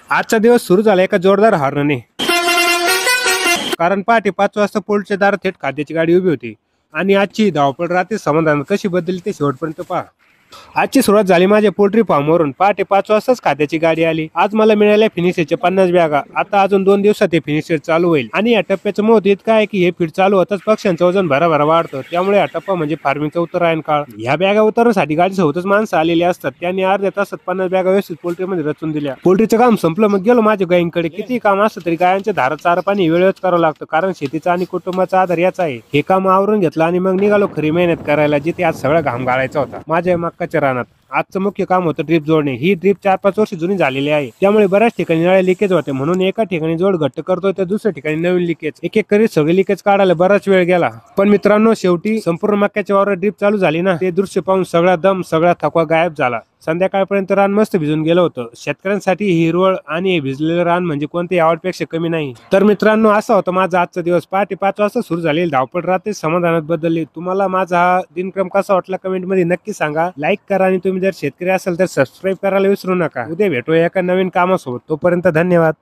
आजचा दिवस सुरू झाला एका जोरदार हॉर्नने. कारण पहाटे 5 वाजता पोल्टच्या दारात थेट खाद्याची गाडी उभी होती आणि आजची धावपळ रात्री समाधान कशी बदलली ते शेवटपर्यंत पहा. आजची सुरुवात झाली माझ्या पोल्ट्री फार्मवरून. पहाटे 5 वाजताच खाद्याची गाडी आली. आज मला मिळाल्या फिनिशरच्या 50 बॅगा. आता अजून 2 दिवसात हे फिनिशर चालू होईल आणि या टप्प्याचं महत्व इतकं आहे की हे फीड चालू होताच पक्ष्यांचं वजन भराभरा वाढतं. त्यामुळे हा टप्पा म्हणजे फार्मिंगचा उत्तरायण काळ. ह्या बॅगा उतरण्यासाठी गाडी सोबतच माणसं आलेली असतात. त्यांनी अर्ध्या तासात 50 बॅगा व्यवस्थित पोल्ट्रीमध्ये रचून दिल्या. पोल्ट्रीचं काम संपलं मग गेलो माझ्या गायींकडे. किती काम असतं तरी गायांच्या धारा चारा पाणी वेळेवरच करावं लागतं, कारण शेतीचा आणि कुटुंबाचा आधार याचा आहे. हे काम आवरून घेतलं आणि मग निघालो खरी मेहनत करायला, जिथे आज सगळा घाम गाळायचा होता माझ्या मक्काच्या रानात. आजचं मुख्य काम होतं ड्रीप जोडणे. ही ड्रीप 4-5 वर्ष जुनी झालेली आहे, त्यामुळे बऱ्याच ठिकाणी नळ्या लिकेज होते. म्हणून एका ठिकाणी जोड घट्ट करतोय तर दुसऱ्या ठिकाणी नवीन लिकेज. एक एक करीत सगळे लिकेज काढायला बराच वेळ गेला. पण मित्रांनो, शेवटी संपूर्ण मक्याच्या वावरात ड्रीप चालू झाली ना, ते दृश्य पाहून सगळा दम सगळा थकवा गायब झाला. संध्याकाळपर्यंत रान मस्त भिजून गेलं होतं. शेतकऱ्यांसाठी ही हिरवळ आणि हे भिजलेलं रान म्हणजे कोणत्याही आवडपेक्षा कमी नाही. तर मित्रांनो, असा होता माझा आजचा दिवस. पहाटे 5 वाजता सुरू झालेली धावपळ रात्री समाधानात बदलली. तुम्हाला माझा हा दिनक्रम कसा वाटला कमेंटमध्ये नक्की सांगा. लाईक करा आणि तुम्ही जर शेतकरी असाल तर सबस्क्राईब करायला विसरू नका. उद्या भेटूया एका नवीन कामासोबत. तोपर्यंत धन्यवाद.